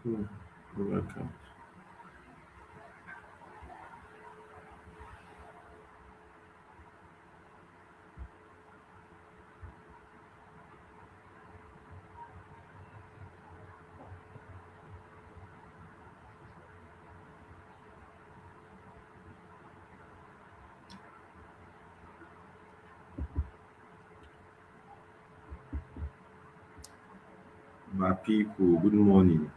Mm, you're welcome. My people, good morning.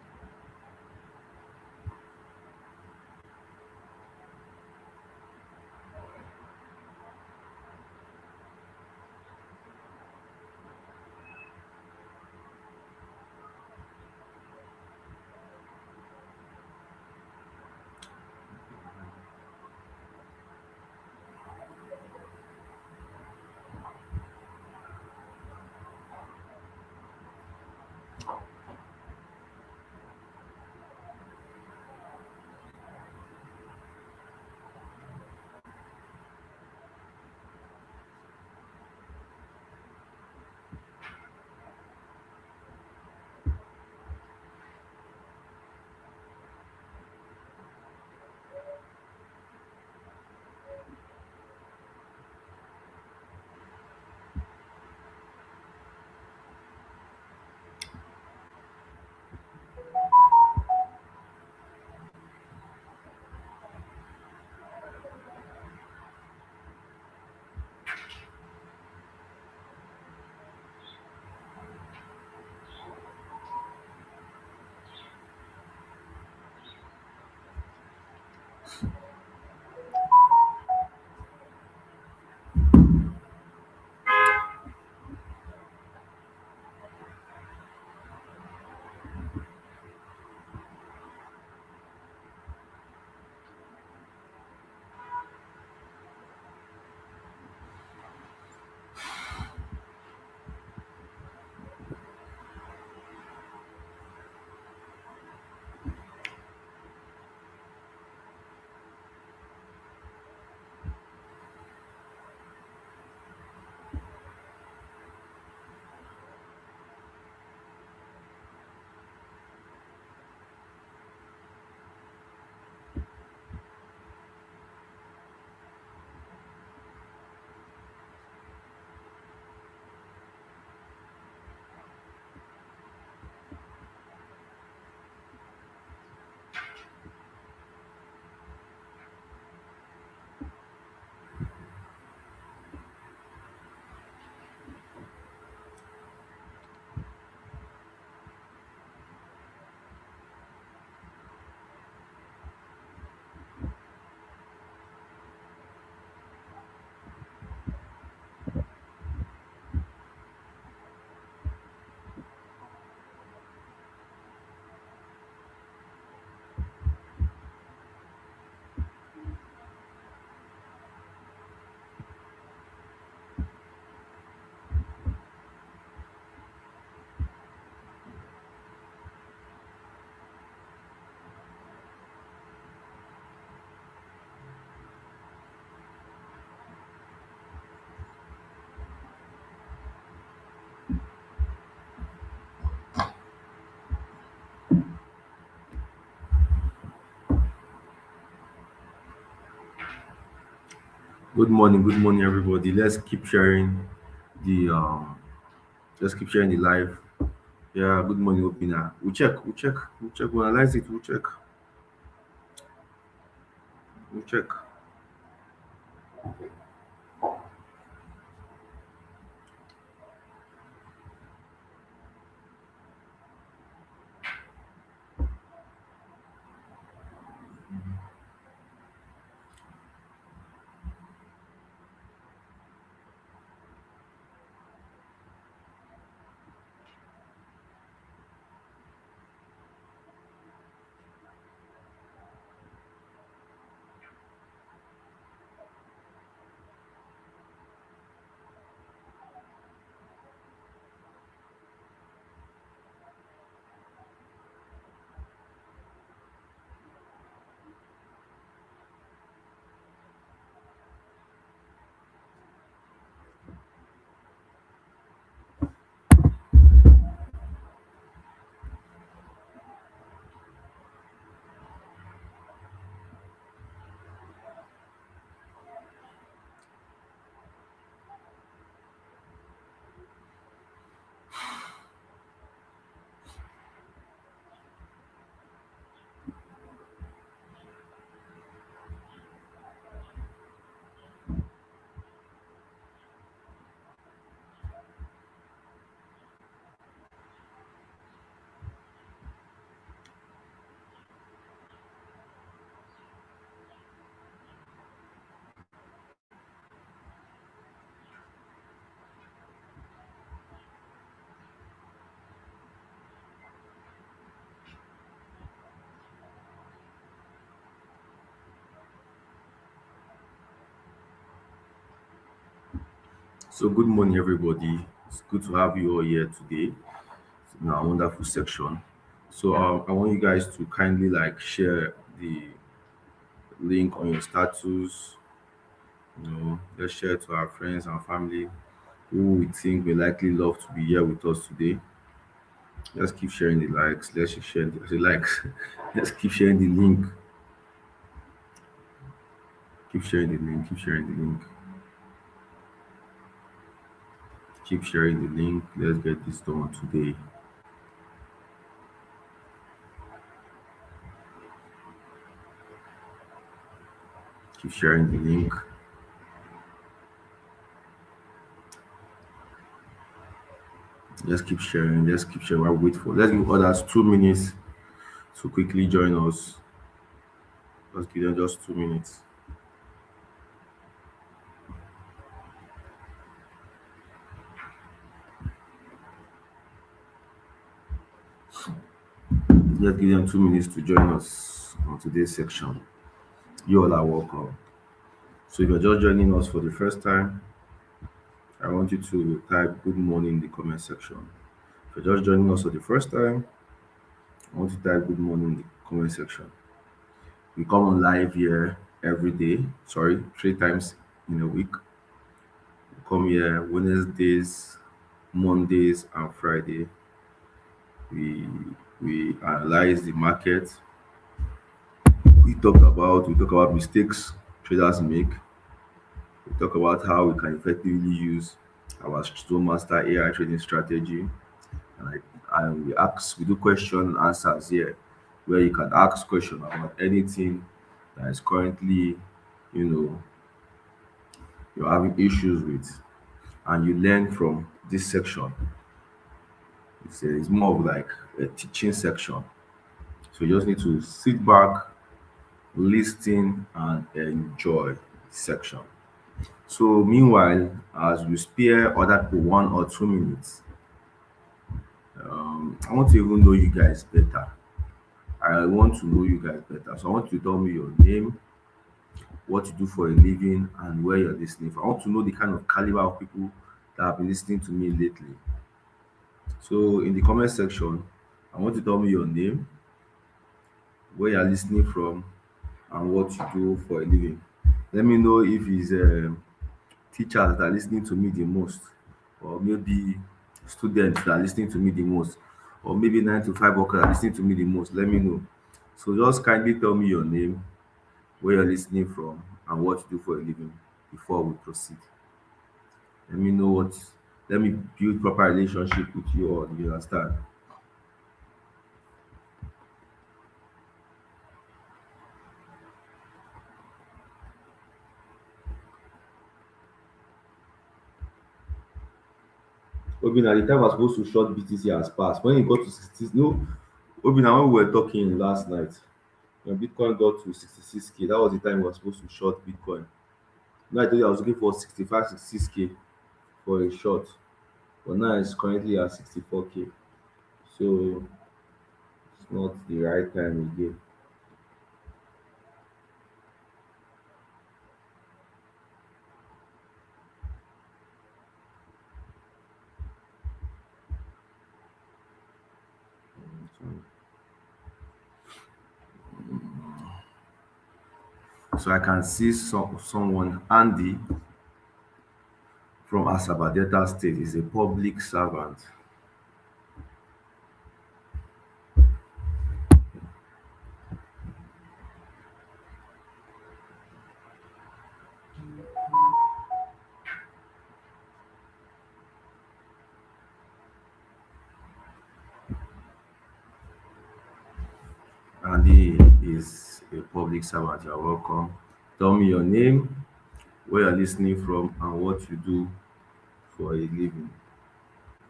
Good morning, everybody. The let's keep sharing the live. Yeah, good morning, Opina. We'll check, we'll analyze it, we'll check. So, good morning, everybody. It's good to have you all here today in our wonderful section. So, I want you guys to kindly share the link on your status. Let's share it to our friends and family who we think may likely love to be here with us today. Let's keep sharing the likes. Let's keep sharing the likes. Let's keep sharing the link. Keep sharing the link. Keep sharing the link. Keep sharing the link. Let's get this done today. Keep sharing the link. Let's keep sharing. Let's keep sharing. While we wait for. Let's give others 2 minutes to quickly join us. Let's give them just 2 minutes. Let's give them 2 minutes to join us on today's section. You all are welcome. So if you're just joining us for the first time, I want you to type good morning in the comment section. If you're just joining us for the first time, I want you to type good morning in the comment section. We come on live here every day, sorry, 3 times in a week. We come here Wednesdays, Mondays, and Friday. We we analyze the market. We talk about mistakes traders make. We talk about how we can effectively use our Stone Master AI trading strategy. And we do question and answers here, where you can ask question about anything that is currently, you know, you're having issues with, and you learn from this section. It's more of like a teaching section. So you just need to sit back, listen, and enjoy the section. So meanwhile, as we spare other people 1 or 2 minutes, I want to even know you guys better. I want to know you guys better. So I want you to tell me your name, what you do for a living, and where you're listening from. I want to know the kind of caliber of people that have been listening to me lately. So in the comment section, I want you to tell me your name, where you're listening from, and what you do for a living. Let me know if it's teachers that are listening to me the most, or maybe students that are listening to me the most, or maybe 9 to 5 workers that are listening to me the most. Let me know. So just kindly tell me your name, where you're listening from, and what you do for a living before we proceed. Let me know what. Let me build proper relationship with you all. You understand? Obina, the time I was supposed to short BTC has passed. When it got to 60, no, Obina, when we were talking last night, when Bitcoin got to 66K, that was the time we were supposed to short Bitcoin. Now I told you I was looking for 65, 66K for a short, but now it's currently at 64K. So it's not the right time again. So I can see someone, Andy from Asaba Delta State, is a public servant. Andy is a public servant. You're welcome. Tell me your name, where you're listening from, and what you do for a living,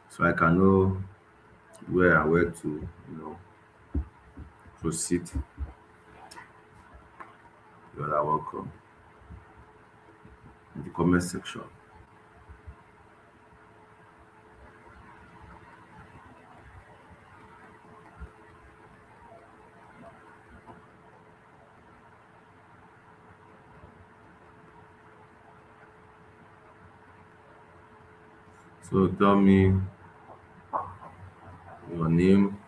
so I can know where to, proceed. You are welcome in the comment section. So tell me your name,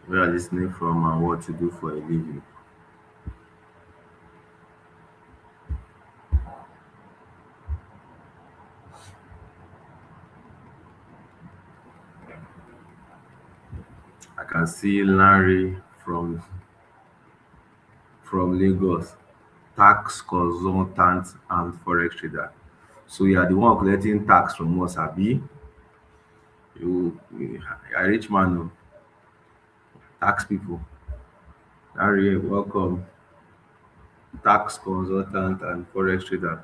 where you're listening from, and what you do for a living. I can see Larry from Lagos, tax consultant and forex trader. So you are the one collecting tax from us, Abi. You are a rich man, oh, tax people. Larry, welcome. Tax consultant and forex trader.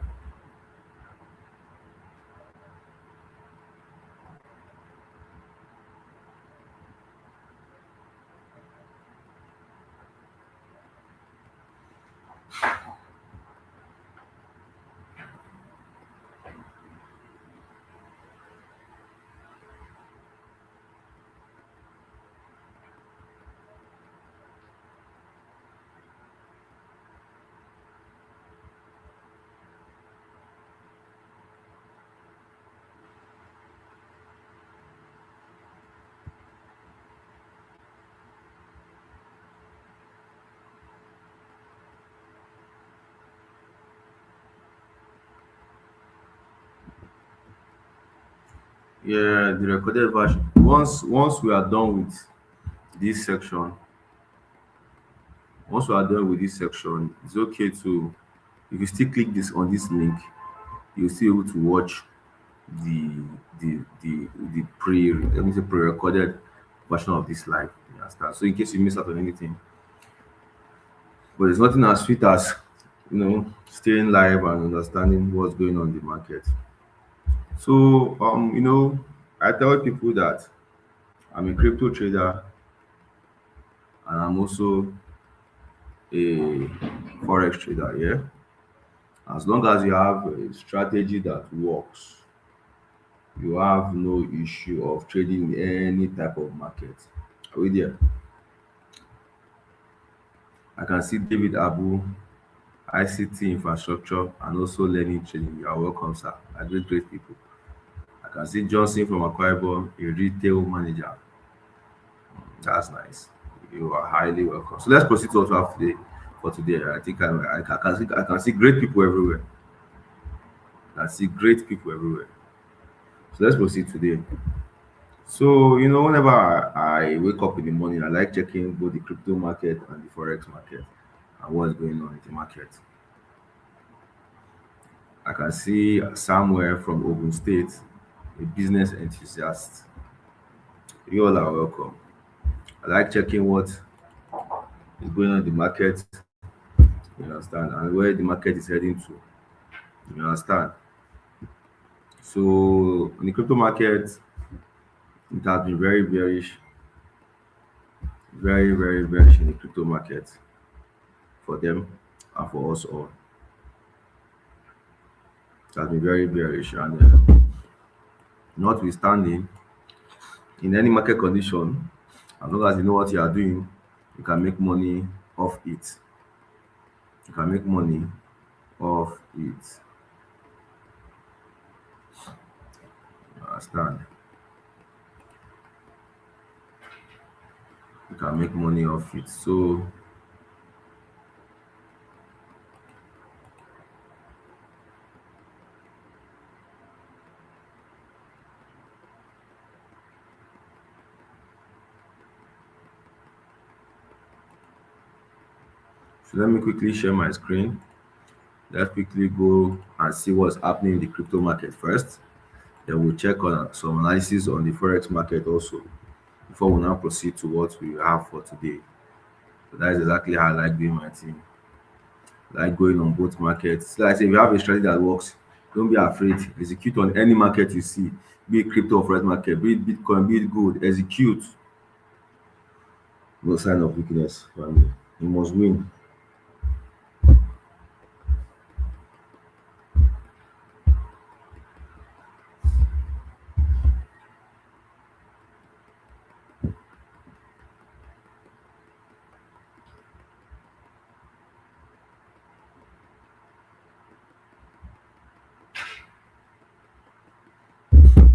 Yeah, the recorded version. Once we are done with this section, once we are done with this section, it's okay to, if you still click this on this link, you'll still able to watch the the let me say pre-recorded version of this live. You understand? So in case you miss out on anything, but there's nothing as sweet as staying live and understanding what's going on in the market. So I tell people that I'm a crypto trader and I'm also a forex trader. Yeah, as long as you have a strategy that works, you have no issue of trading in any type of market. Are we there? I can see David Abu, ICT infrastructure, and also learning training. You are welcome, sir. I great people. I can see Johnson from Akwa Ibom, a retail manager. That's nice. You are highly welcome. So let's proceed to what we have today. For today, I think I can see great people everywhere. I see great people everywhere. So let's proceed today. So whenever I wake up in the morning, I like checking both the crypto market and the forex market and what's going on in the market. I can see somewhere from Ogun State, a business enthusiast. You all are welcome. I like checking what is going on in the market, you understand, and where the market is heading to. You understand? So in the crypto market, it has been very bearish, very, very bearish in the crypto market for them and for us all. It has been very bearish, and notwithstanding, in any market condition, as long as you know what you are doing, you can make money off it. You can make money off it. You understand? You can make money off it. So let me quickly share my screen. Let's quickly go and see what's happening in the crypto market first. Then we'll check on some analysis on the forex market also before we now proceed to what we have for today. So that is exactly how I like doing my thing. I like going on both markets. So like I say, if you have a strategy that works, don't be afraid. Execute on any market you see, be it crypto or forex market, be it Bitcoin, be it gold. Execute. No sign of weakness, family. You must win.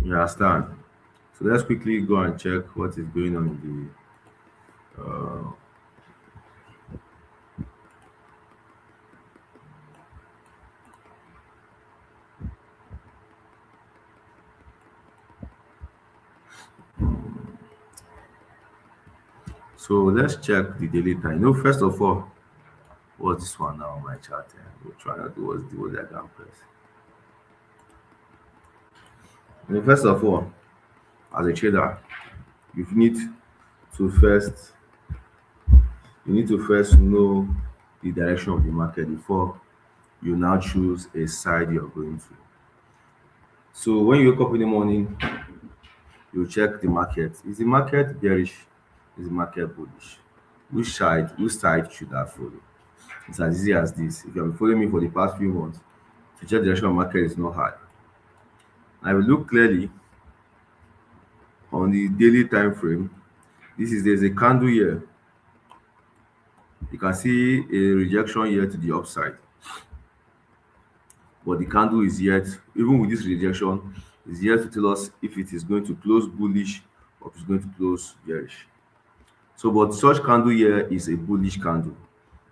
You understand? So let's quickly go and check what is going on in the. So let's check the daily time. No, first of all, what's this one now on my chart? We're trying to do what's the what I can press. First of all, as a trader, you need to first you need to first know the direction of the market before you now choose a side you're going to. So when you wake up in the morning, you check the market. Is the market bearish? Is the market bullish? Which side should I follow? It's as easy as this. If you have been following me for the past few months, to check the direction of market is not hard. I will look clearly on the daily time frame. There's a candle here. You can see a rejection here to the upside, but the candle is yet, even with this rejection, is yet to tell us if it is going to close bullish or if it's going to close bearish. So, but such candle here is a bullish candle,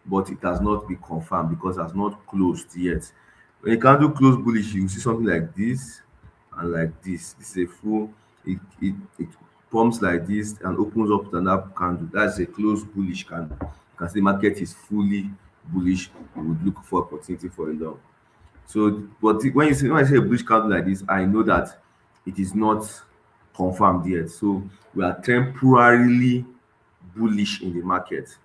but it has not been confirmed because it has not closed yet. When a candle close bullish, you see something like this and like this. This is a full, it pumps like this and opens up to another candle. That's a closed bullish candle. You can see the market is fully bullish. You would look for opportunity for a long. So, but when I say a bullish candle like this, I know that it is not confirmed yet. So we are temporarily bullish in the market.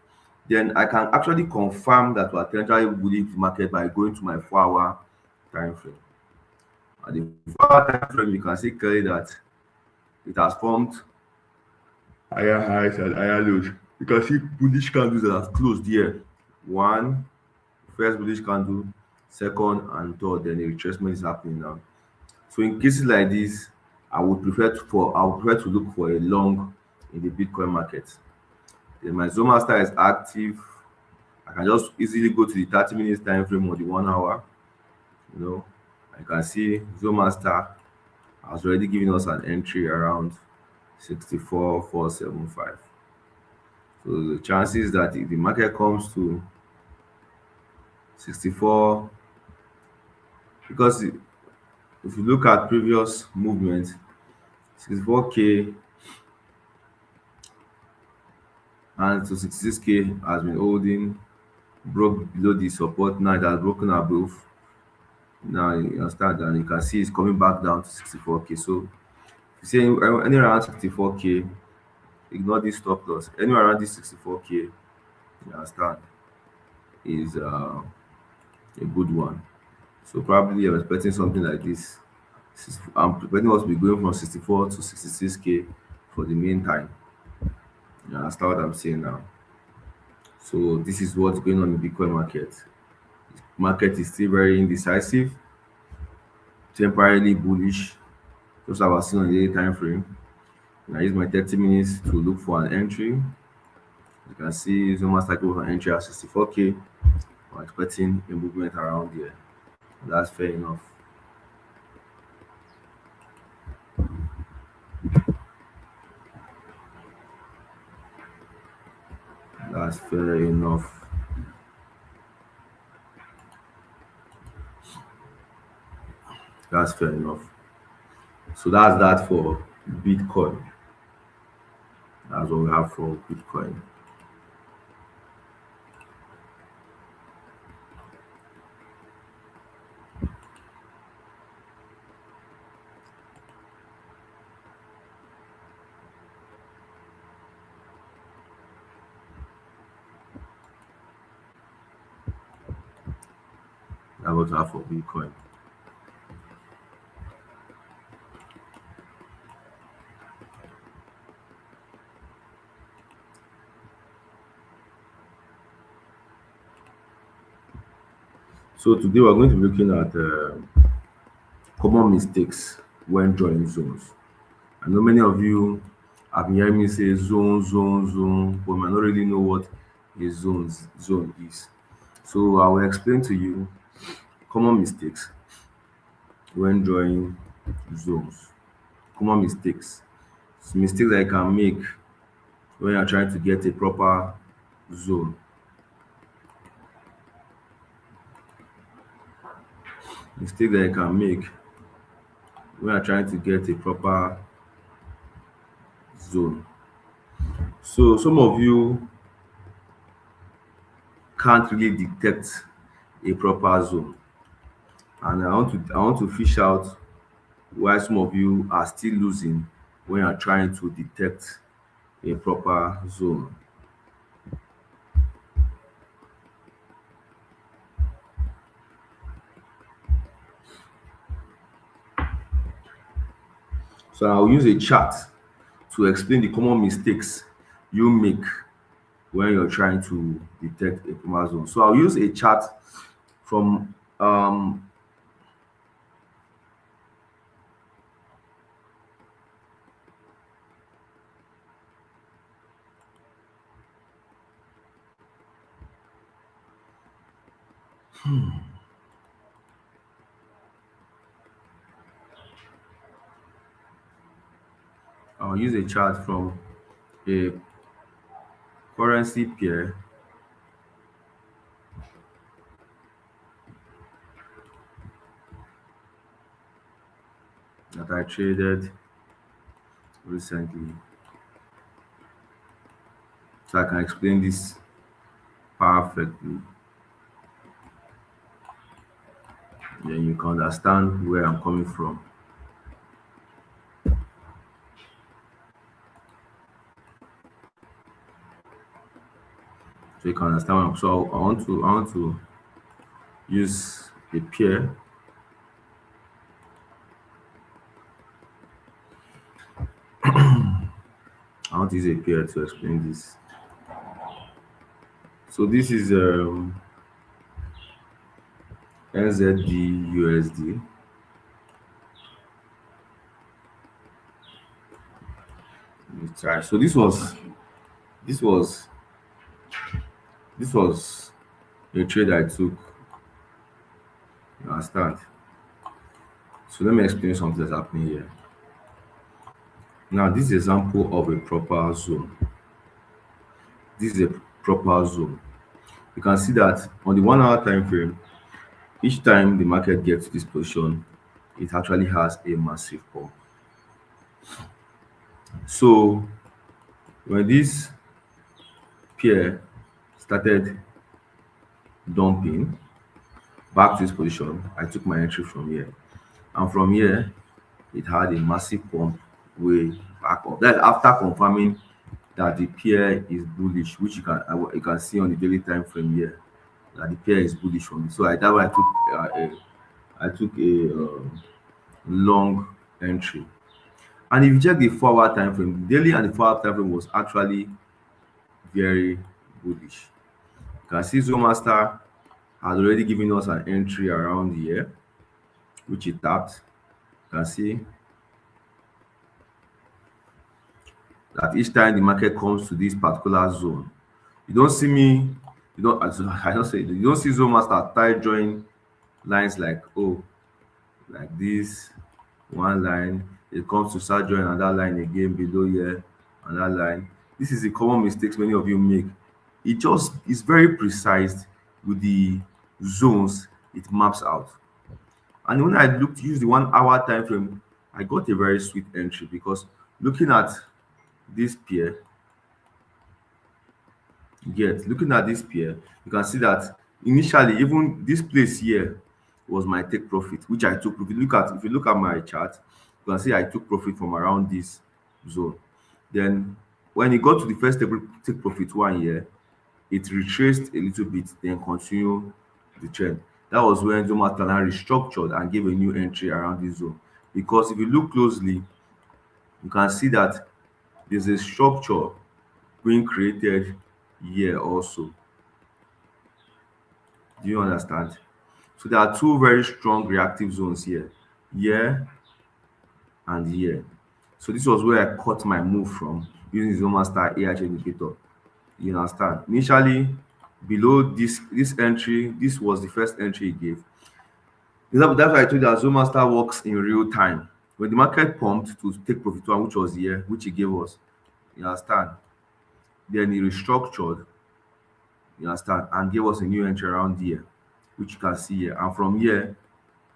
Then I can actually confirm that we are temporarily bullish in the market by going to my 4 hour time frame. At the 4 hour time frame, you can see clearly that it has formed higher highs and higher lows. You can see bullish candles that have closed here. One, first bullish candle, second and third, then the retracement is happening now. So in cases like this, I would prefer to look for a long in the Bitcoin market. Then my Zone Master is active. I can just easily go to the 30 minutes time frame or the 1 hour. You know, I can see Zone Master has already given us an entry around 64,475. So the chances that if the market comes to 64, because if you look at previous movement, 64K and to 66K has been holding, broke below the support, now it has broken above. Now you understand, and you can see it's coming back down to 64K. So if you see anywhere around 64K, ignore this stop loss. Anywhere around this 64K, you understand, is a good one. So probably I'm expecting something like this. I'm expecting us to be going from 64 to 66K for the meantime. You understand what I'm saying now? So this is what's going on in the Bitcoin market. Market is still very indecisive, temporarily bullish, just as I was seeing on the daily time frame. And I use my 30 minutes to look for an entry. You can see Zuma started with an entry at 64K. I'm expecting a movement around here. That's fair enough. That's fair enough. That's fair enough. So that's that for Bitcoin. That's what we have for Bitcoin. That's what we have for Bitcoin. So today we're going to be looking at common mistakes when drawing zones. I know many of you have been hearing me say zone, zone, zone, but might not really know what a zone is. So I will explain to you common mistakes when drawing zones. common mistakes. Mistakes that you can make when you're trying to get a proper zone. Mistake that you can make when you're trying to get a proper zone. So some of you can't really detect a proper zone. And I want to fish out why some of you are still losing when you're trying to detect a proper zone. So I'll use a chart to explain the common mistakes you make when you're trying to detect a proper zone. So I'll use a chart from I'll use a chart from a currency pair that I traded recently, so I can explain this perfectly. Then you can understand where I'm coming from. So you can understand. So I want to use a pair. I want to use a pair to explain this. So this is NZD USD. Let me try. So this was this was a trade I took. You understand? So let me explain something that's happening here. Now this is example of a proper zone. This is a proper zone. You can see that on the 1 hour time frame, each time the market gets to this position, it actually has a massive pump. So when this pair started dumping back to this position, I took my entry from here. And from here, it had a massive pump way back up. That's after confirming that the pair is bullish, which you can see on the daily time frame here that the pair is bullish for me. So that why I took a long entry. And if you check the 4 hour time frame, the daily and the 4 hour time frame was actually very bullish. You can see Zoomaster has already given us an entry around here, which it tapped. You can see that each time the market comes to this particular zone, you don't see me, you don't, I don't say, you don't see Zoomaster start drawing lines like, oh, like this, one line, it comes to start drawing another line again below here, another line. This is the common mistakes many of you make. It just is very precise with the zones it maps out. And when I looked use the 1 hour time frame, I got a very sweet entry because looking at this pair, looking at this pair, you can see that initially even this place here was my take profit, which I took. If you look at my chart, you can see I took profit from around this zone. Then when it got to the first take profit one year, it retraced a little bit, then continued the trend. That was when Zoma Tana restructured and gave a new entry around this zone. Because if you look closely, you can see that there's a structure being created here also. Do you understand? So there are two very strong reactive zones here and here. So this was where I caught my move from using Zoma Star AH indicator. You understand? Initially, below this entry, this was the first entry he gave. That's why I told you that Zoomaster works in real time. When the market pumped to take profit one, which was here, which he gave us, you understand? Then he restructured, you understand, and gave us a new entry around here, which you can see here. And from here,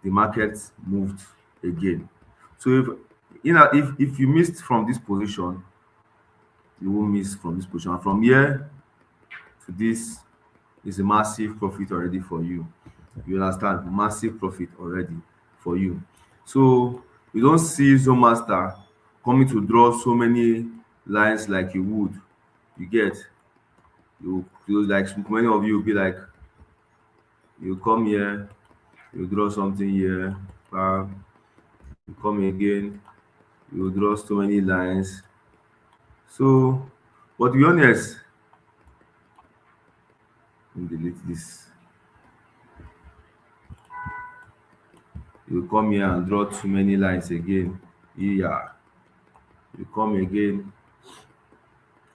the market moved again. So if you missed from this position, you won't miss from this position. And from here to this is a massive profit already for you. You understand? Massive profit already for you. So you don't see Zone Master coming to draw so many lines like you would. You get you like many of you will be like you come here, you draw something here, bam, you come again, you draw so many lines. So, but to be honest, let me delete this. You come here and draw too many lines again. Yeah, you come again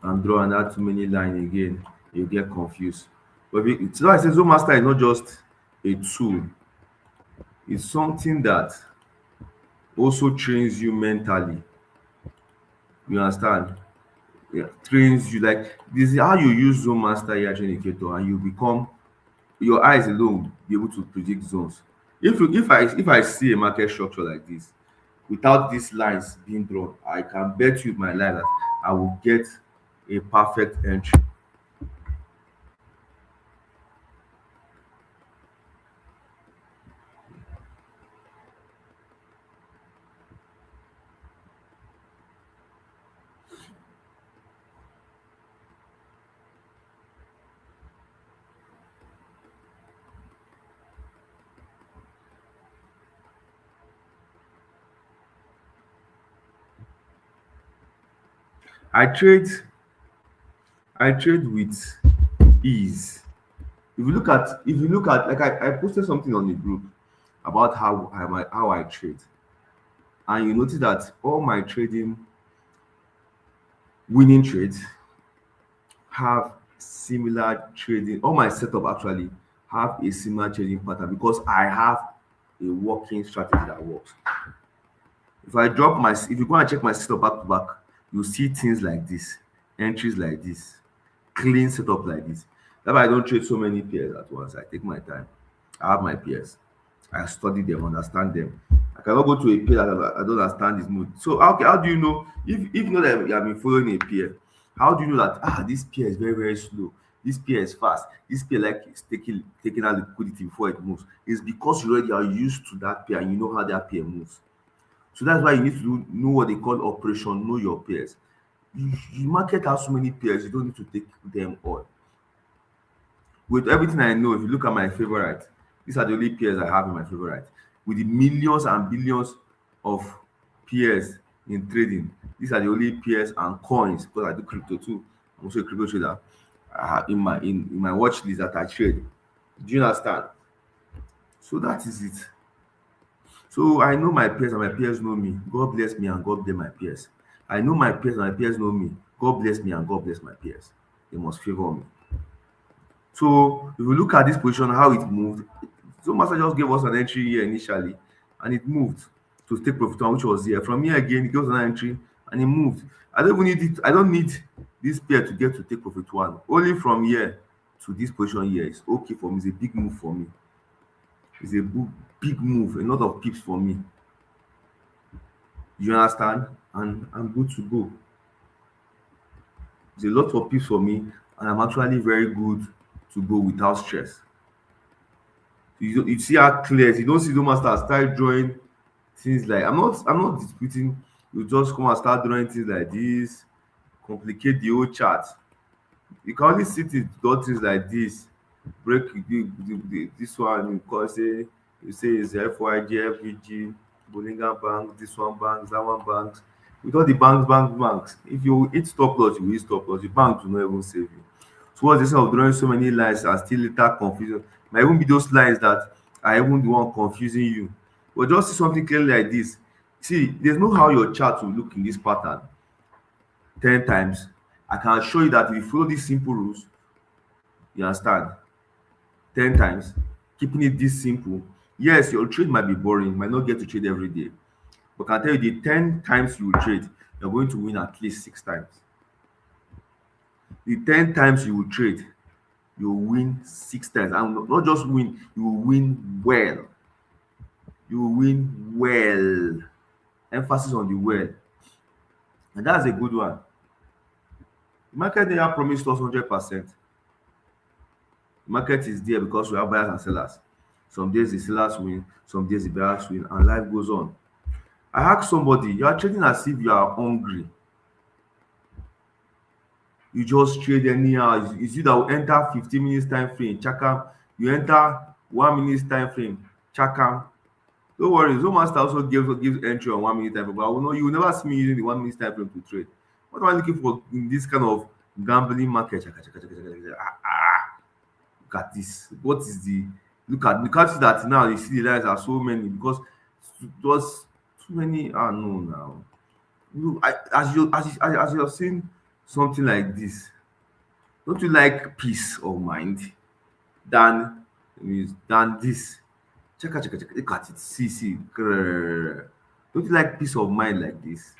and draw another too many lines again. You get confused. But it's why I say Zone Master is not just a tool, it's something that also trains you mentally. You understand? Yeah, trains you like this is how you use Zone Master AI indicator and you become your eyes alone will be able to predict zones. If I see a market structure like this without these lines being drawn, I can bet you my life that I will get a perfect entry. I trade I trade with ease. If you look at like I posted something on the group about how I trade, and you notice that all my trading winning trades have similar trading. All my setup actually have a similar trading pattern because I have a working strategy that works. If you go and check my setup back to back, you see things like this, entries like this, clean setup like this. That's why I don't trade so many pairs at once. I take my time. I have my pairs. I study them, understand them. I cannot go to a pair that I don't understand this mood. So how do you know if you know that you have been following a pair? How do you know that this pair is very very slow? This pair is fast. This pair like is taking out liquidity before it moves. It's because you already are used to that pair and you know how that pair moves. So that's why you need to know what they call operation know your pairs. You market has so many pairs, you don't need to take them all. With everything I know, if you look at my favorite, these are the only pairs I have in my favorite. With the millions and billions of pairs in trading, these are the only pairs and coins because I do crypto too. I'm also a crypto trader. I have in my watch list that I trade. Do you understand? So that is it. So I know my peers and my peers know me. God bless me and God bless my peers. I know my peers and my peers know me. God bless me and God bless my peers. They must favor me. So if you look at this position, how it moved, so Master just gave us an entry here initially, and it moved to take profit on which was here. From here again, it goes an entry and it moved. I don't even need it. I don't need this pair to get to take profit one. Only from here to this position here is okay for me. It's a big move for me. It's a big move, a lot of pips for me. You understand? And I'm good to go. It's a lot of pips for me, and I'm actually very good to go without stress. You see how clear you don't see the master start drawing things like I'm not disputing. You just come and start drawing things like this, complicate the whole chart. You can only sit it draw things like this, break this one you call say you say it's FYG, FVG, Bolinga Bank, this one banks, that one banks. With all the banks. If you hit stop loss, you will hit stop loss. The bank will not even save you. So what's the sense of drawing so many lines and still later confusion? Might even be those lines that are even the one confusing you. But just see something clearly like this. See, there's no how your chart will look in this pattern 10 times. I can show you that if you follow these simple rules, you understand, 10 times, keeping it this simple. Yes, your trade might be boring, might not get to trade every day. But I can tell you the 10 times you trade, you're going to win at least 6 times. The 10 times you will trade, you will win 6 times. And not just win, you will win well. You will win well. Emphasis on the well. And that's a good one. The market never promised us 100%. The market is there because we have buyers and sellers. Some days the sellers win, some days the buyers win, and life goes on. I asked somebody, you are trading as if you are hungry. You just trade anyhow. It's you that will enter 15 minutes time frame, chakam. You enter 1 minute time frame, chakam. Don't worry, Zoom Master also gives entry on 1 minute time frame, but I will know you will never see me using the 1 minute time frame to trade. What am I looking for in this kind of gambling market? Chaka, chaka, chaka, chaka, chaka. Look at this. What is the look at see that now you see the lines are so many because it was too many. No now. Look, as you're seeing something like this, don't you like peace of mind than than this? Chaka chaka chaka. Look at it. See. Grrr. Don't you like peace of mind like this?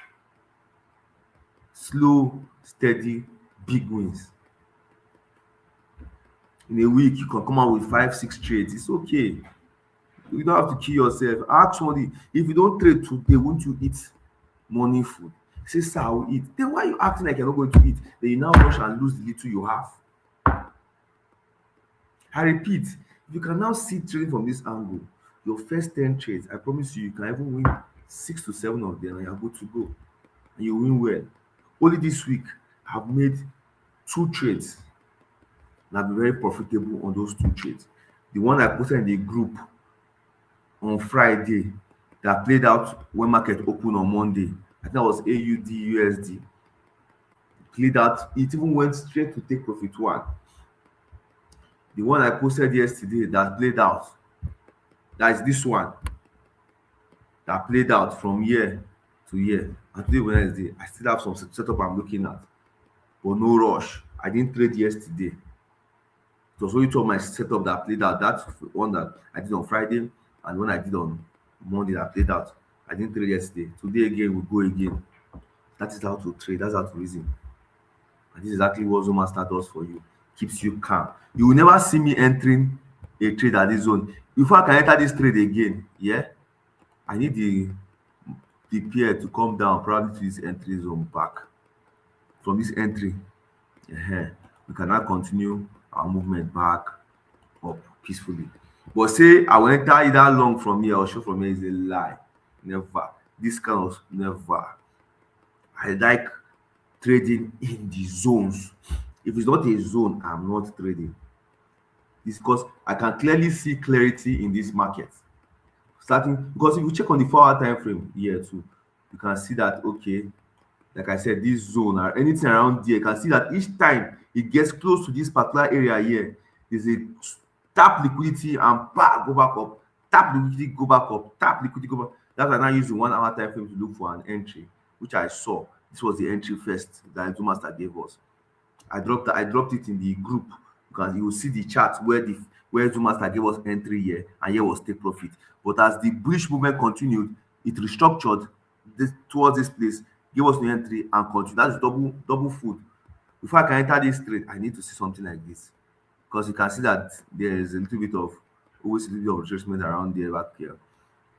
Slow, steady, big wins. In a week, you can come out with 5, 6 trades. It's okay. You don't have to kill yourself. Ask somebody, if you don't trade today, won't you eat morning food? Say, sir, I will eat. Then why are you acting like you're not going to eat? Then you now rush and lose the little you have. I repeat, if you can now see trading from this angle, your first 10 trades, I promise you, you can even win 6 to 7 of them and you're good to go. And you win well. Only this week, I've made 2 trades and I've been very profitable on those 2 trades. The one I posted in the group on Friday that played out when market opened on Monday. I think that was AUD USD. Played out, it even went straight to take profit one. The one I posted yesterday that played out, that is this one that played out from year to year. And today Wednesday, I still have some setup I'm looking at, but no rush. I didn't trade yesterday. It was only two of my setup that played out. That's one that I did on Friday and one I did on Monday that played out. I didn't trade yesterday. Today again, we go again. That is how to trade. That's how to reason. And this is exactly what Zone Master does for you. Keeps you calm. You will never see me entering a trade at this zone. Before I can enter this trade again, yeah, I need the pair to come down probably to this entry zone back. From this entry, we can now continue our movement back up peacefully. But say I will enter either long from here or short from here is a lie. Never. This kind of never. I like trading in the zones. If it's not a zone, I'm not trading. It's because I can clearly see clarity in this market. Starting because if you check on the 4 hour time frame here too, you can see that okay, like I said, this zone or anything around here, you can see that each time it gets close to this particular area here, there's a tap liquidity and go back up, tap liquidity, go back up, tap liquidity, go back. That's why I now use the 1 hour time frame to look for an entry, which I saw. This was the entry first that Zoom Master gave us. I dropped it in the group because you will see the chart where Zoom Master gave us entry here and here was take profit. But as the bullish movement continued, it restructured towards this place, gave us the entry and continued. That's double food. Before I can enter this trade, I need to see something like this because you can see that there is a little bit of always a little bit of retracement around there back here.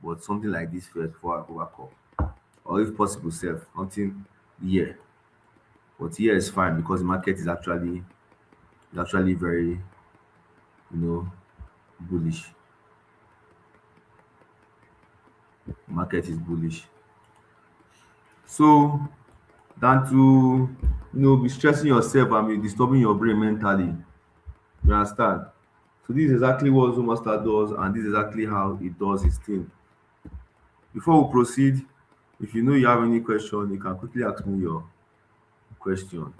But something like this first before I go back up, or if possible, something here. But here is fine because the market is actually very, bullish. The market is bullish. So than to be stressing yourself and be disturbing your brain mentally. You understand? So this is exactly what Zoom Master does, and this is exactly how it does its thing. Before we proceed, if you know you have any question, you can quickly ask me your question.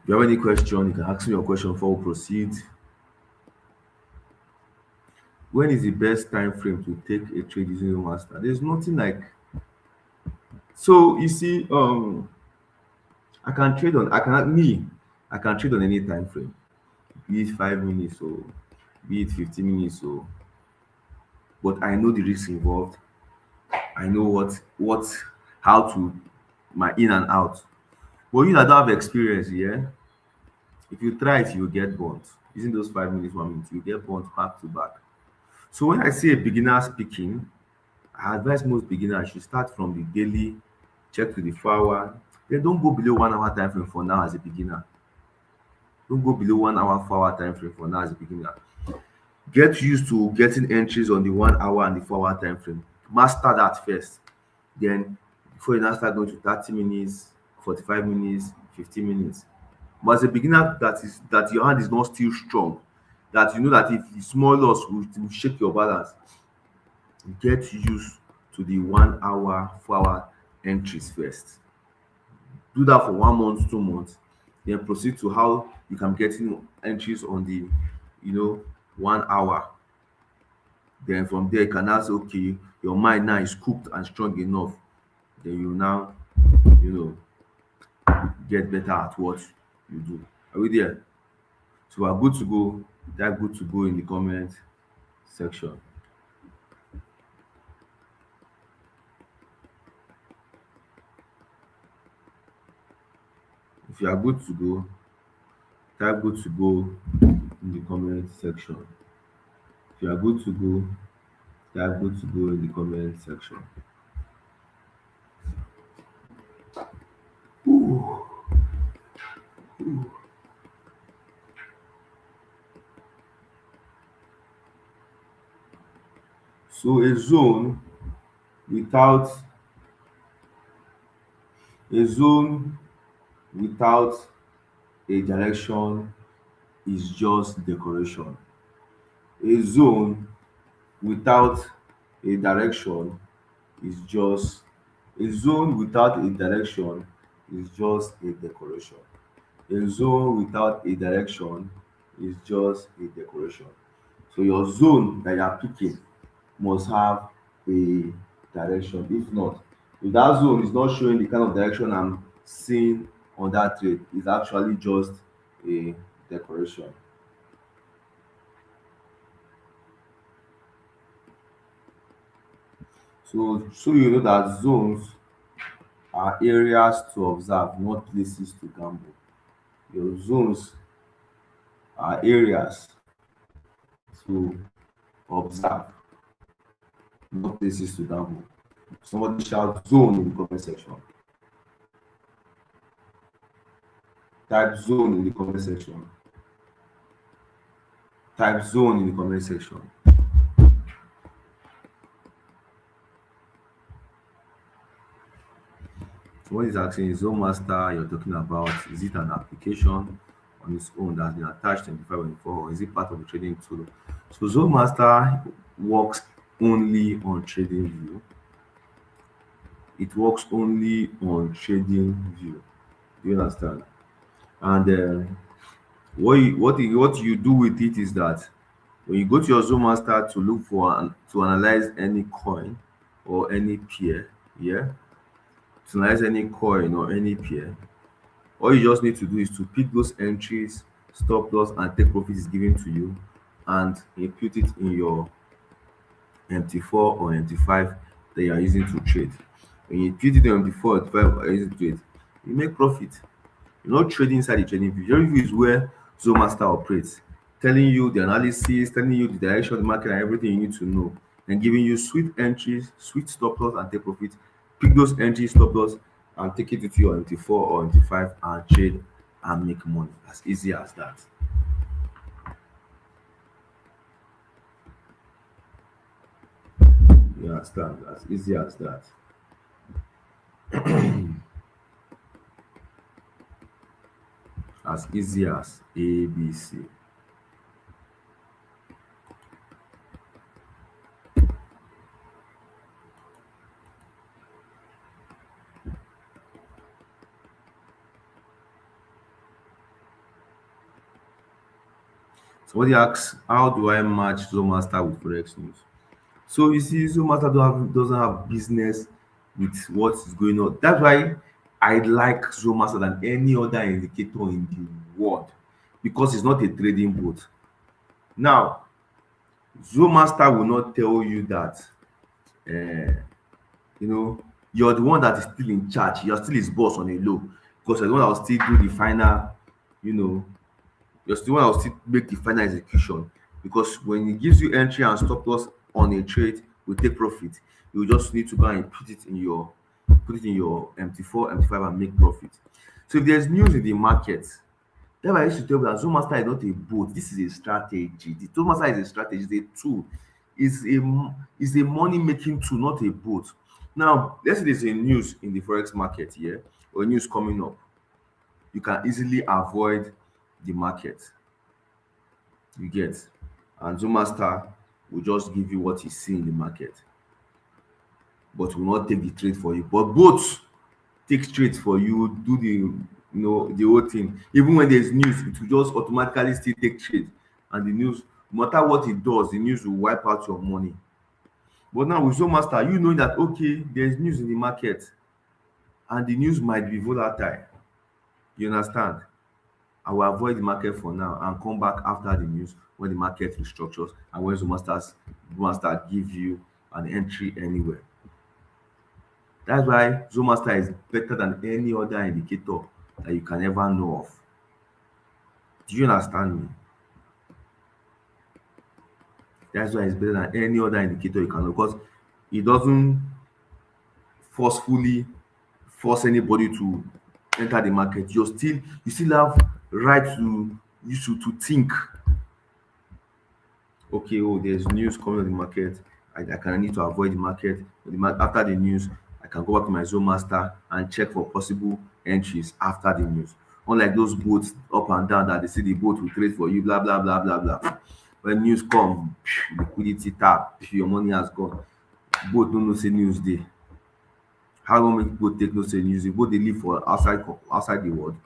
If you have any question, you can ask me your question before we proceed. When is the best time frame to take a trade using Zoom Master? There's nothing like so you see, I can trade on any time frame. be it 5 minutes or be it 15 minutes or, but I know the risks involved. I know how to my in and out. But you that don't have experience, yeah, if you try it, you'll get burnt. Using those 5 minutes, 1 minute, you get burnt back to back. So when I say a beginner speaking, I advise most beginners should start from the daily, check to the 4 hour. Then don't go below 1 hour time frame for now as a beginner. Don't go below 1 hour, 4 hour time frame for now as a beginner. Get used to getting entries on the 1 hour and the 4 hour time frame. Master that first. Then before you now start going to 30 minutes, 45 minutes, 15 minutes. But as a beginner that your hand is not still strong, that you know that if the small loss will shake your balance, get used to the 1 hour, 4 hour entries first. Do that for 1 month, 2 months, then proceed to how you can get in entries on the 1 hour. Then from there you can now say, okay, your mind now is cooked and strong enough. Then you now, you know, get better at what you do. Are we there? So we're good to go. That good to go in the comment section. If you are good to go, type good to go in the comment section. If you are good to go, type good to go in the comment section. Ooh. So without a zone without a direction is just decoration. A zone without a direction is just a zone without a direction is just a decoration. A zone without a direction is just a decoration. So your zone that you are picking must have a direction. If not, if that zone is not showing the kind of direction I'm seeing on that trade, it's actually just a decoration. So you know that zones are areas to observe, not places to gamble. Your zones are areas to observe, not places to gamble. Somebody shout zone in the comment section. Type zone in the comment section. Type zone in the comment section. So what is asking is Zone Master you're talking about, is it an application on its own that has been attached 25/24 or is it part of a trading tool? So Zone Master works only on TradingView. It works only on TradingView. Do you understand? And what you do with it is that when you go to your Zone Master to look for and to analyze any coin or any pair, yeah, to analyze any coin or any pair, all you just need to do is to pick those entries, stop loss, and take profit is given to you, and input it in your MT4 or MT5 that you are using to trade. When you put it on MT4 or MT5 or using to trade, you make profit. You're not trading inside the trading view. Trading view is where Zone Master operates, telling you the analysis, telling you the direction of the market and everything you need to know, and giving you sweet entries, sweet stop loss, and take profit. Pick those entries, stop loss, and take it to your MT4 or MT5 and trade and make money. As easy as that. You understand? As easy as that. As easy as ABC. Somebody asks, how do I match Zone Master with Forex News? So you see, Zone Master doesn't have business with what is going on. That's why I like Zone Master than any other indicator in the world. because it's not a trading boat. Now, Zoomaster will not tell you that uh, you know you're the one that is still in charge. You're still his boss on a low, because you're the one that will still do the final, you know, you're still the one that will still make the final execution. Because when he gives you entry and stop loss on a trade, will take profit. You just need to go and put it in your MT4, MT5 and make profit. So if there's news in the market, that's why I used to tell you that Zomaster is not a boat. This is a strategy. The Zomaster is a strategy, it's a tool. It's a money making tool, not a boat. Now, let's say there's a news in the forex market here, or news coming up. You can easily avoid the market. You get, and Zomaster will just give you what you see in the market, but will not take the trade for you. But both take trades for you, do the whole thing. Even when there's news, it will just automatically still take trade. And the news, no matter what it does, the news will wipe out your money. But now with Zoomaster, you know that okay, there's news in the market and the news might be volatile. You understand? I will avoid the market for now and come back after the news when the market restructures and when Zoomaster give you an entry anywhere. That's why Zoomaster is better than any other indicator that you can ever know of. Do you understand me? That's why it's better than any other indicator you can know, because it doesn't forcefully force anybody to enter the market. You still have right to to think, okay, oh, there's news coming on the market. I need to avoid the market. After the news, I can go back to my Zone Master and check for possible entries after the news. Unlike those boats up and down that they say the boat will trade for you, blah blah blah blah blah. When news come, liquidity tap, your money has gone. Boat don't know say news dey. How long make people take no say news dey? Boat dey live for outside the world.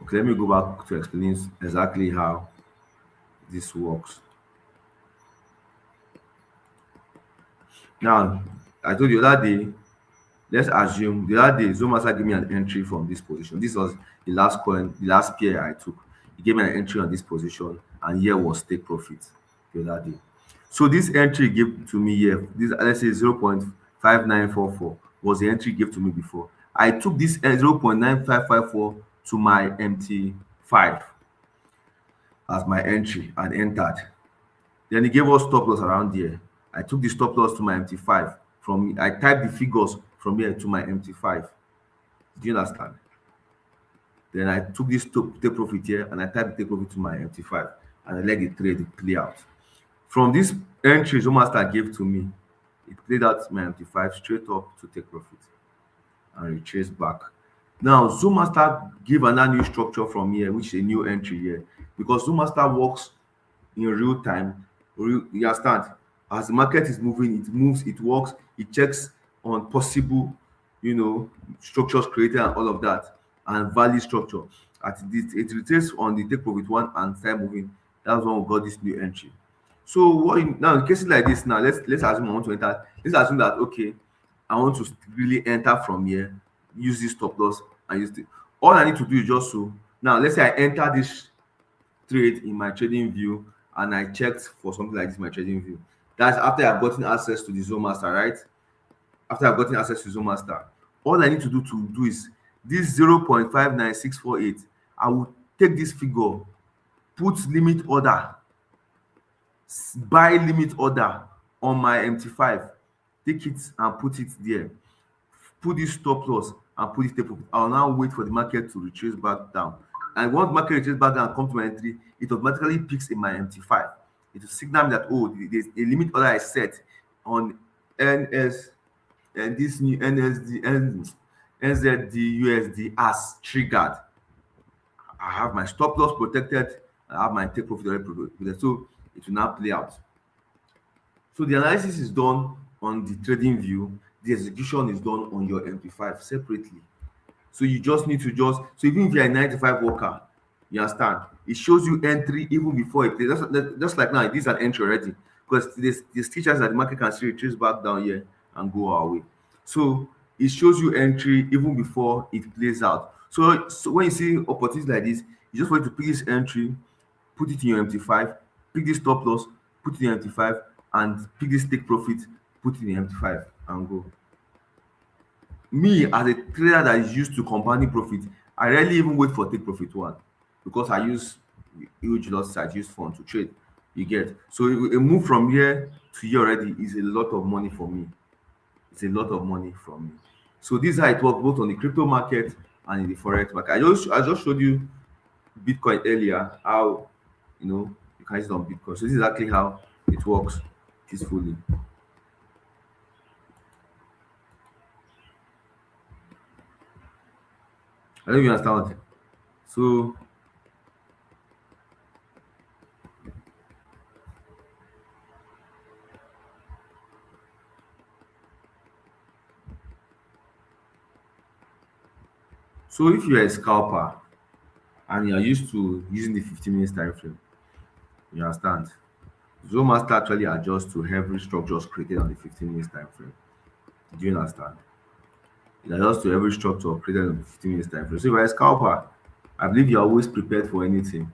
Okay, let me go back to explain exactly how this works. Now, I told you the other day, let's assume the other day Zomasa gave me an entry from this position. This was the last coin, the last pair I took. He gave me an entry on this position, and here was take profit the other day. So this entry gave to me here, this let's say 0.5944 was the entry he gave to me before. I took this 0.9554 to my MT5 as my entry and entered. Then he gave us stop loss around here. I took the stop loss to my MT5. I typed the figures from here to my MT5. Do you understand? Then I took this take profit here and I typed the take profit to my MT5 and I let the trade play out. From this entry Zomaster gave to me, it played out my MT5 straight up to take profit and retrace back. Now Zomaster give another new structure from here, which is a new entry here, because Zomaster works in real time. You understand? As the market is moving, it moves, it works, it checks on possible, structures created and all of that, and value structure. At it retraces on the take profit one and start moving. That's when we got this new entry. So now in cases like this, now let's assume I want to enter. Let's assume that okay, I want to really enter from here, use this stop loss and use it. All I need to do is just so now let's say I enter this trade in my trading view and I checked for something like this in my trading view. That's after I've gotten access to the Zone Master, right? After I've gotten access to Zone Master, all I need to do is this 0.59648. I will take this figure, put limit order, buy limit order on my MT5, take it and put it there, put this stop loss and put it take profit. I'll now wait for the market to retrace back down. And once market retraces back down and come to my entry, it automatically picks in my MT5. It will signal me that there's a limit order I set on NS and this new NZD USD as triggered. I have my stop loss protected, I have my take profit already protected, so it will now play out. So the analysis is done on the trading view, the execution is done on your MT5 separately. So you just need to so even if you're a 95 worker, you understand, it shows you entry even before it plays. Just like now, this is an entry already, because there's teachers that the market can see retrace back down here and go our way. So it shows you entry even before it plays out. So when you see opportunities like this, you just want to pick this entry, put it in your MT5, pick this stop loss, put it in MT5, and pick this take profit, put it in MT5 and go. Me as a trader that is used to compounding profit, I rarely even wait for take profit one because I use huge losses, I use fund to trade. You get, so a move from here to here already is a lot of money for me. It's a lot of money from me. So this is how it works both on the crypto market and in the forex market. I just showed you Bitcoin earlier, how you can use it on Bitcoin. So this is exactly how it works peacefully. I don't even understand. So if you're a scalper and you're used to using the 15 minutes time frame, you understand. Zoomaster actually adjusts to every structures created on the 15 minutes time frame. Do you understand? It adjusts to every structure created on the 15 minutes time frame. So if you're a scalper, I believe you're always prepared for anything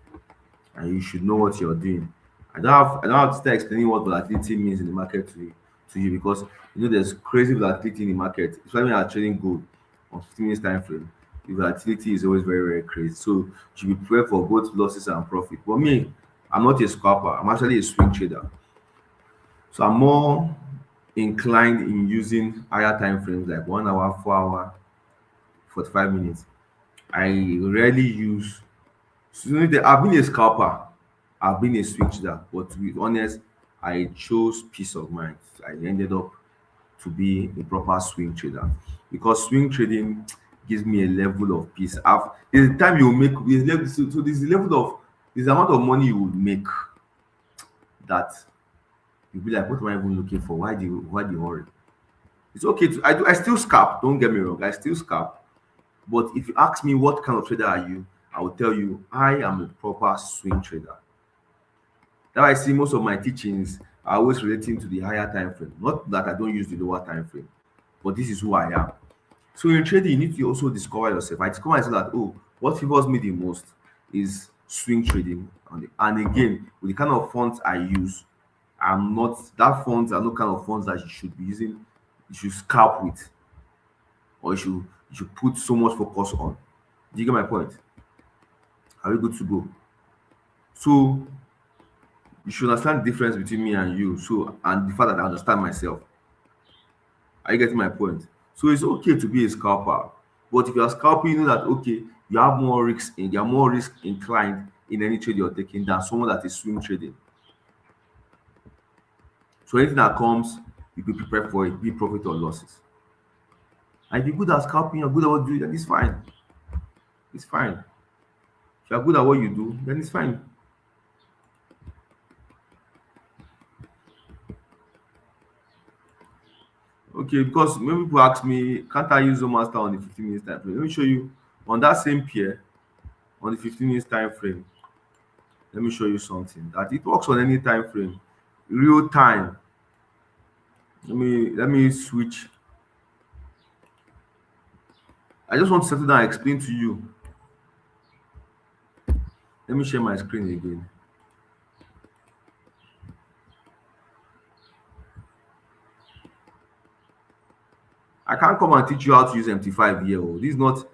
and you should know what you're doing. I don't have to start explaining what volatility means in the market to you because there's crazy volatility in the market, especially when you're trading gold on 15 minutes time frame. The volatility is always very, very crazy. So you should be prepared for both losses and profit. But me, I'm not a scalper, I'm actually a swing trader. So I'm more inclined in using higher time frames like 1 hour, 4 hour, 45 minutes. I rarely use. So I've been a scalper, I've been a swing trader, but to be honest, I chose peace of mind. I ended up to be a proper swing trader because swing trading gives me a level of peace. There's a time you make so there's a level of there's the amount of money you would make that you'll be like, what am I even looking for? Why the hurry? It's okay to I still scalp, don't get me wrong, I still scalp. But if you ask me what kind of trader are you, I will tell you I am a proper swing trader. Now I see most of my teachings are always relating to the higher time frame. Not that I don't use the lower time frame, but this is who I am. So in trading, you need to also discover yourself. I discover myself that what favors me the most is swing trading. And again, with the kind of funds I use, I'm not that funds are no kind of funds that you should be using, you should scalp with, or you should put so much focus on. Do you get my point? Are we good to go? So you should understand the difference between me and you. So and the fact that I understand myself. Are you getting my point? So it's okay to be a scalper, but if you are scalping, you know that okay, you have more risks in you are more risk inclined in any trade you're taking than someone that is swing trading. So anything that comes, you be prepared for it, be profit or losses. And if you're good at scalping, you're good at what you do, then it's fine. It's fine. If you're good at what you do, then it's fine. Okay, because many people ask me, can't I use Master on the 15 minutes time frame? Let me show you on that same pair on the 15 minutes time frame. Let me show you something that it works on any time frame, real time. Let me switch. I just want to settle down and explain to you. Let me share my screen again. I can't come and teach you how to use MT5 here. Oh. This is not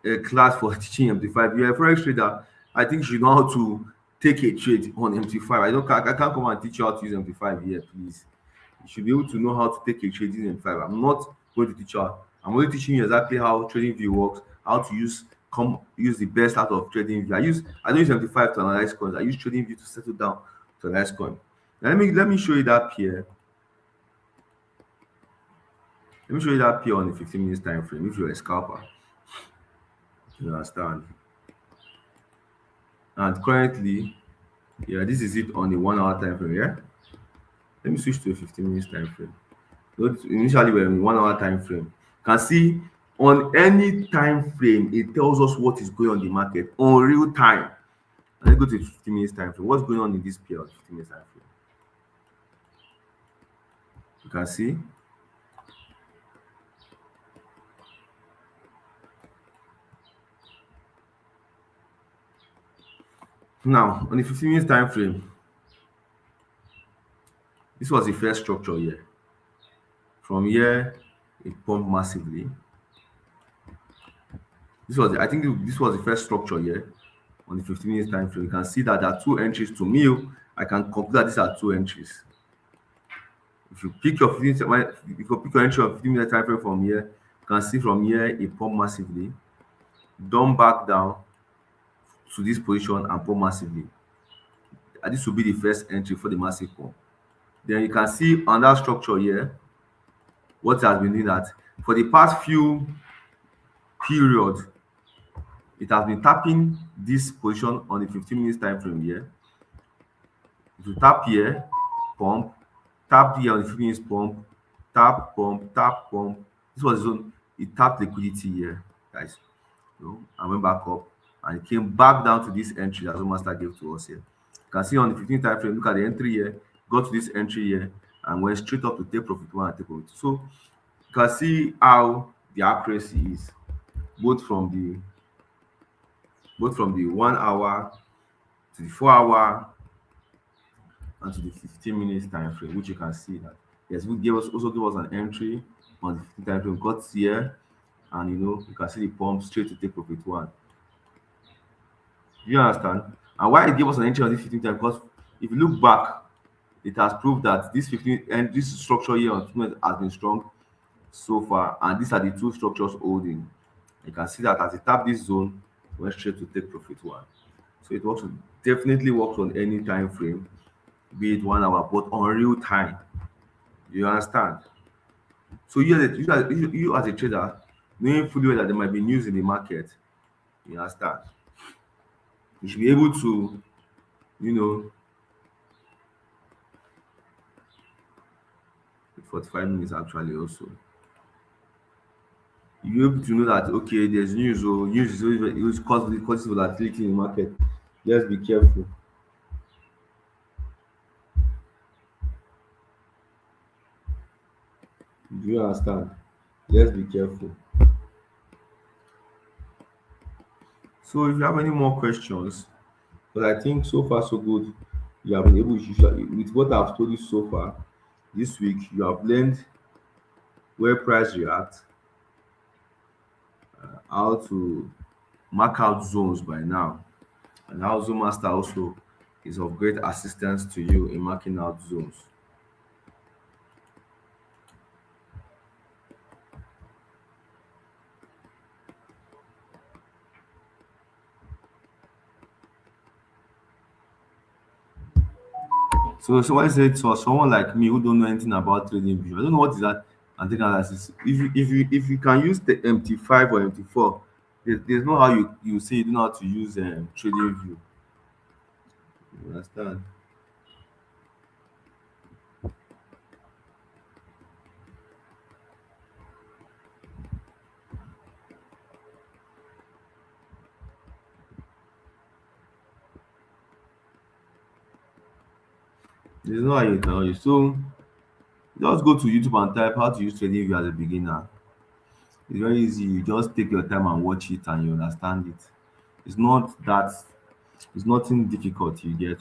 a class for teaching MT5. You're a forex trader. I think you should know how to take a trade on MT5. I can't come and teach you how to use MT5 here, please. You should be able to know how to take a trade using MT5. I'm not going to teach you how. I'm only teaching you exactly how trading view works, how to use the best out of trading view. I don't use MT5 to analyze coins. I use trading view to settle down to analyze coin. Now let me show you that pair. Let me show you that pair on the 15 minutes time frame if you're a scalper. You understand? And currently, yeah, this is it on the 1 hour time frame. Yeah, let me switch to a 15 minutes time frame. Initially, we're in 1 hour time frame. You can see on any time frame, it tells us what is going on in the market on real time. Let's go to 15 minutes time frame. What's going on in this pair of 15 minutes time frame? You can see Now, on the 15 minutes time frame, this was the first structure here. From here, it pumped massively. I think this was the first structure here on the 15 minutes time frame. You can see that there are two entries to me. I can conclude that these are two entries. If you pick your 15 if you pick your entry of 15-minute time frame from here, you can see from here it pump massively, dump back down to this position and pump massively. And this will be the first entry for the massive pump. Then you can see on that structure here, what has been doing that for the past few period, it has been tapping this position on the 15 minutes time frame here. It will tap here, pump, tap here on the 15 minutes pump, tap, pump, tap, pump. This was the zone. It tapped liquidity here, guys. And went back up and it came back down to this entry that Master gave to us here. You can see on the 15 time frame, look at the entry here, got to this entry here and went straight up to take profit one and take profit two. So you can see how the accuracy is both from the 1 hour to the 4 hour and to the 15 minutes time frame, which you can see that yes, we also give us an entry on the 15 time frame, got here, and you can see the pump straight to take profit one. Do you understand? And why it gave us an entry on this 15 time? Because if you look back, it has proved that this 15 and this structure here on 15 has been strong so far, and these are the two structures holding. You can see that as it tapped this zone, it went straight to take profit one. So it works definitely works on any time frame, be it 1 hour, but on real time. You understand? So you as a trader, knowing fully well that there might be news in the market, you understand? You should be able to, you know, 45 minutes actually also. You be able to know that okay, there's news or news is always causes volatility in the market. Just be careful. Do you understand? Just be careful. So if you have any more questions, but I think so far so good, you have been able to with what I've told you so far this week, you have learned where price react, how to mark out zones by now, and how Zoom Master also is of great assistance to you in marking out zones. So I said for someone like me who don't know anything about trading view, I don't know what is that and take analysis. If you can use the MT5 or MT4, there's no how you say you don't know how to use trading view. You understand? There's no how you can use. So just go to YouTube and type how to use trading view as a beginner. It's very easy. You just take your time and watch it and you understand it. It's not that it's nothing difficult you get.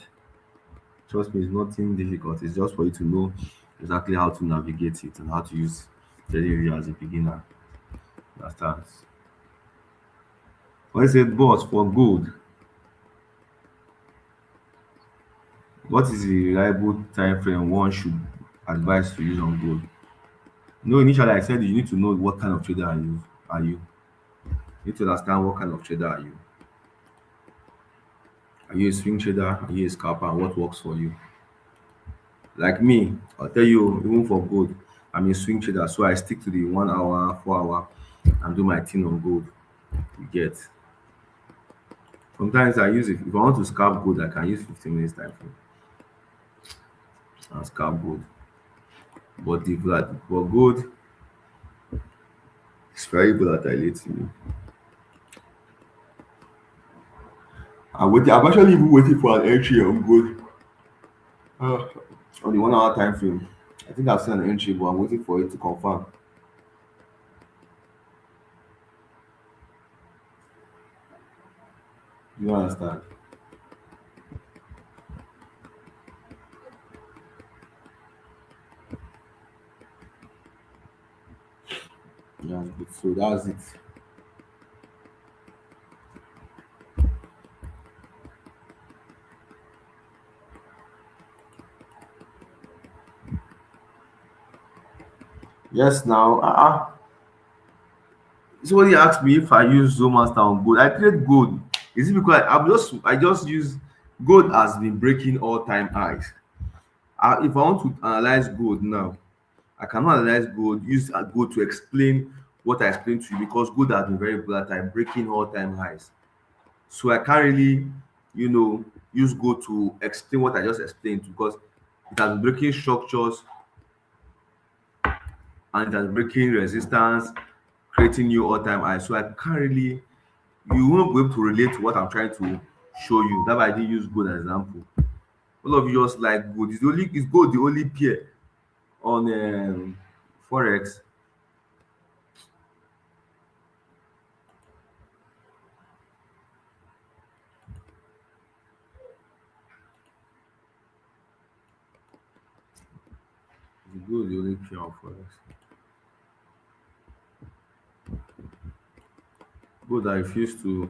Trust me, it's nothing difficult. It's just for you to know exactly how to navigate it and how to use trading view as a beginner. Understand? When I said boss for gold, what is the reliable time frame one should advise to use on gold? No, initially I said you need to know what kind of trader are you. You need to understand what kind of trader are you. Are you a swing trader? Are you a scalper? And what works for you? Like me, I'll tell you, even for gold, I'm a swing trader, so I stick to the 1 hour, 4 hour, and do my thing on gold. You get. Sometimes I use it. If I want to scalp gold, I can use 15 minutes time frame and scalp gold. But for gold, it's very volatile lately. I'm actually even waiting for an entry on gold on the 1 hour time frame. I think I've seen an entry, but I'm waiting for it to confirm. You understand? That's good. So that's it. Yes, now. Somebody asked me if I use Zoomaster on gold. I trade gold. Is it because I just use gold has been breaking all time highs. If I want to analyze gold now, I cannot analyze gold, use gold to explain what I explained to you because gold has been very volatile, breaking all time highs. So I can't really, you know, use gold to explain what I just explained because it has been breaking structures and it has been breaking resistance, creating new all time highs. So I can't really, you won't be able to relate to what I'm trying to show you. That's why I didn't use gold as an example. All of you just like gold. Is gold the only pair on forex? Is gold the only pair on forex? Gold that refuse to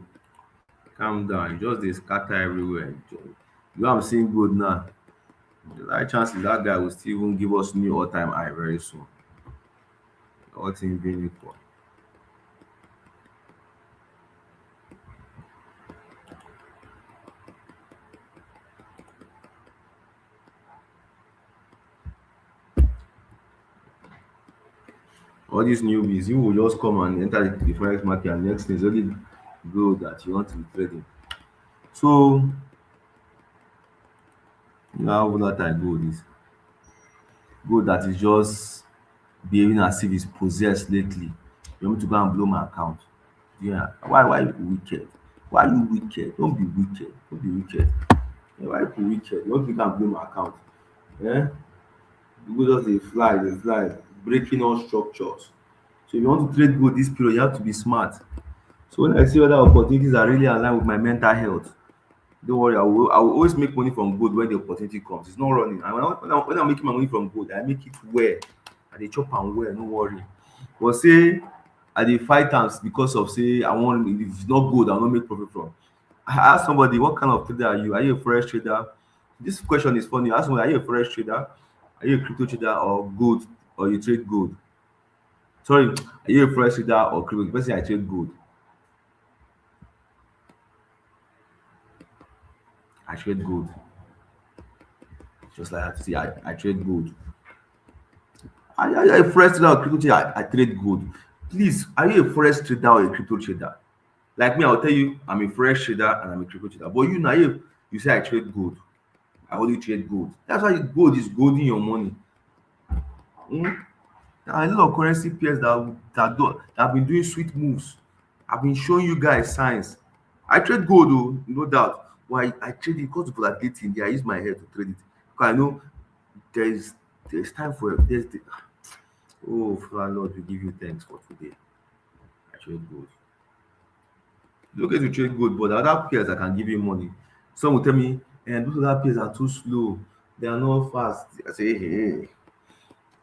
calm down, just dey scatter everywhere. You know I'm seeing gold now. The high chances that guy will still even give us new all time high very soon. All things being equal. All these newbies, you will just come and enter the forex market and next thing is only gold that you want to be trading. So you know how volatile gold is. Gold that is just behaving as if it's possessed lately. You want me to go and blow my account? Yeah. Why you wicked? Why you wicked? Don't be wicked. Don't be wicked. Yeah, why you wicked? You want me to go and blow my account? Yeah. Gold just dey fly, breaking all structures. So if you want to trade gold this period, you have to be smart. So when I see other opportunities that really align with my mental health, don't worry, I will always make money from gold when the opportunity comes. It's not running. And when I'm making my money from gold, I make it well. I dey chop am well, no worry. But say I dey fight am because of say I wan, if it's not gold, I no make profit from. I ask somebody, what kind of trader are you? Are you a forex trader? This question is funny. I ask somebody, are you a forex trader? Are you a crypto trader or gold, or you trade gold? Sorry, are you a forex trader or crypto? The person I trade gold. I trade gold. Just like that. See, I trade gold. Are you a forex trader or crypto trader? I trade gold. Please, are you a forex trader or a crypto trader? Like me, I'll tell you, I'm a forex trader and I'm a crypto trader. But you now, you say I trade gold. I only trade gold. That's why gold is golding your money. Mm? There are a lot of currency pairs that have been doing sweet moves. I've been showing you guys signs. I trade gold, though, no doubt. But I trade it because of volatility in there. I use my head to trade it. Because I know there's there's time for it. Oh, Father Lord, we give you thanks for today. I trade gold. It's okay to trade gold, but there are other pairs that can give you money. Some will tell me, and those other pairs are too slow. They are not fast. I say, hey,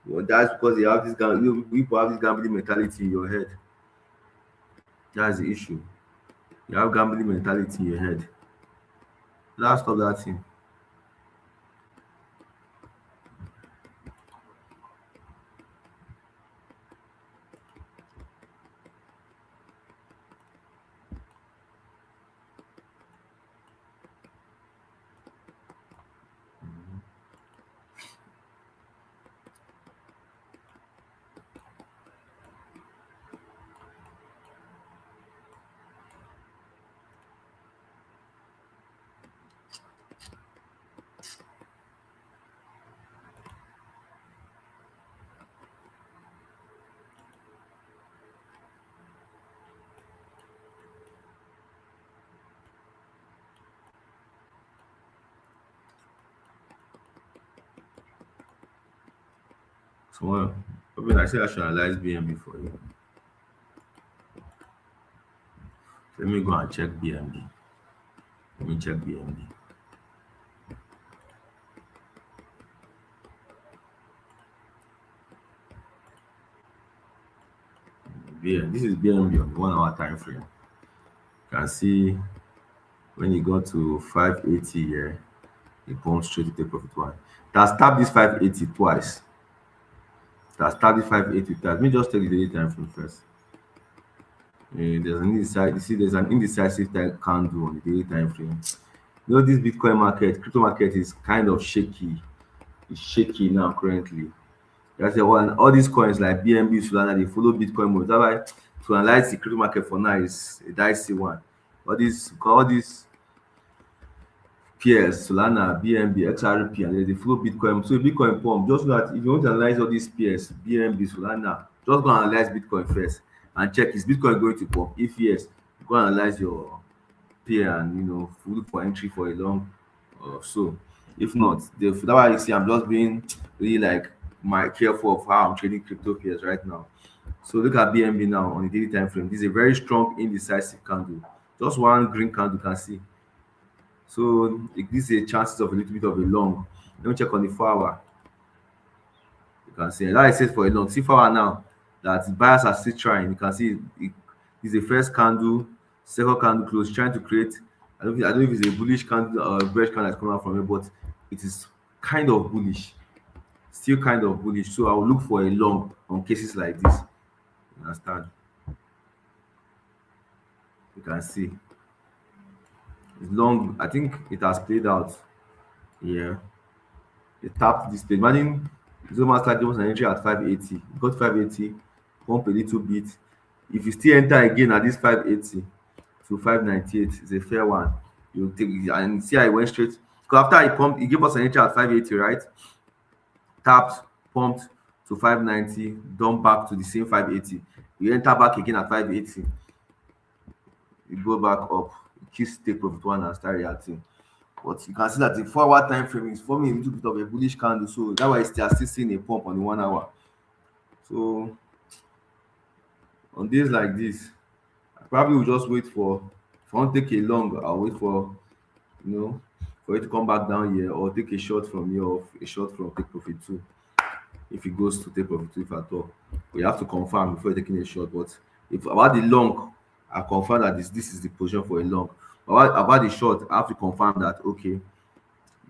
that's because they have this people have this gambling mentality in your head. That's the issue. You have gambling mentality in your head. Let's stop that thing. Someone, I said I should analyze BNB for you. Let me go and check BNB. Let me check BNB. Yeah, this is BNB on the 1 hour time frame. You can see when you got to 580 here, it bumped straight to take profit one. It has tapped this 580 twice. It has tapped this 580 twice. Let me just take the daily time frame first. There's an indecisive, you see, there's an indecisive time candle on the daily time frame. You know, this Bitcoin market, crypto market is kind of shaky. It's shaky now currently. That's why all these coins like BNB, Solana, they follow Bitcoin mode. That's why to analyze the crypto market for now is a dicey one. All these PS, Solana, BNB, XRP, and they follow Bitcoin. So Bitcoin pump, just know that if you want to analyze all these PS, BNB, Solana, just go and analyze Bitcoin first and check is Bitcoin going to pump. If yes, go and analyze your pair and look for entry for a long or so. If not, that's why you see I'm just being really like my careful of how I'm trading crypto pairs right now. So look at BNB now on the daily time frame. This is a very strong indecisive candle. Just one green candle you can see. So it gives a chances of a little bit of a long. Let me check on the 4 hour. You can see that it says for a long. See 4 hour now that buyers are still trying. You can see it is the first candle, second candle close, trying to create. I don't know if it's a bullish candle or a bearish candle that's coming out from it, but it is kind of bullish, still kind of bullish. So I will look for a long on cases like this. You understand? You can see it's long. I think it has played out. Yeah, it tapped this page. Imagine Zoma gave us an entry at 580. Got 580, pump a little bit. If you still enter again at this 580 to 598, it's a fair one. You take it and see how it went straight. Because after he pumped, he gave us an entry at 580, right? Tapped, pumped to 590, dumped back to the same 580. You enter back again at 580. You go back up, you kiss take profit one and start reacting. But you can see that the 4 hour time frame is forming a little bit of a bullish candle. So that's why they are still seeing a pump on the 1 hour. So on days like this, I probably will just wait for if I want to take a long, I'll wait for for it to come back down here or take a short from here or a short from take profit two. If it goes to take profit two if at all. But you have to confirm before taking a short. But if about the long, I confirm that this is the position for a long. About the short, I have to confirm that okay,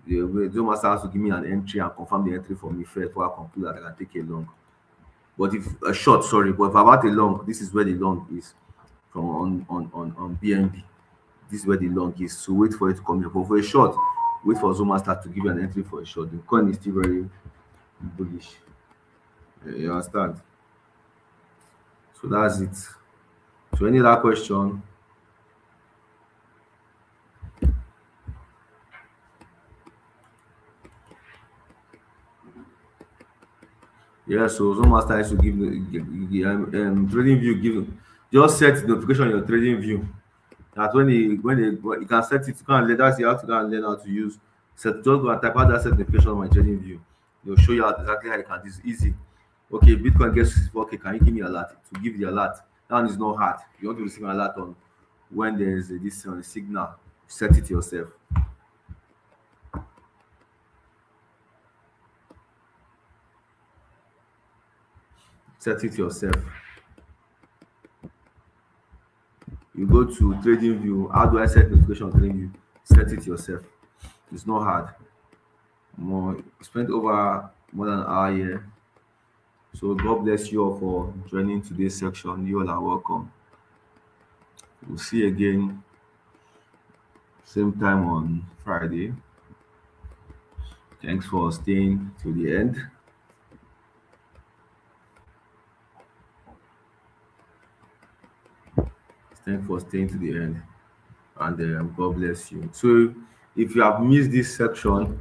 the master has to give me an entry and confirm the entry for me first before I conclude that I can take a long. But if a short, sorry, but if about a long, this is where the long is from on BNB. This is where the long is. So wait for it to come here. But for a short, wait for Zomaster to give you an entry for a short. The coin is still very bullish. You understand? So that's it. So any other question? Yeah, so Zomaster has to give trading view give just set the notification on your trading view. That when you can set it, you can learn that's you have to go and learn how to use set just go and type out that set notification on my trading view. They'll show you out exactly how you can do it. Easy. Okay, Bitcoin gets 64K. Can you give me a alert? To give the alert. That one is not hard. You want to receive an alert on when there is this signal, set it yourself. Set it yourself. You go to trading view. How do I set notification on trading view? Set it yourself. It's not hard. More spent over more than an hour here. So God bless you all for joining today's section. You all are welcome. We'll see you again same time on Friday. Thanks for staying to the end. Thanks for staying to the end. And God bless you. So if you have missed this section,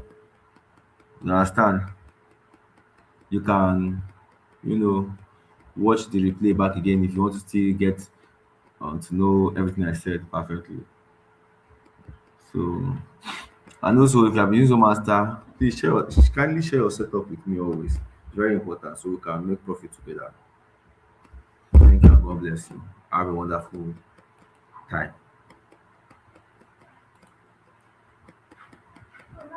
you understand, you can, you know, watch the replay back again if you want to still get to know everything I said perfectly. So, and also if you have been using Master, please kindly share your setup with me always. It's very important so we can make profit together. Thank you and God bless you. Have a wonderful time.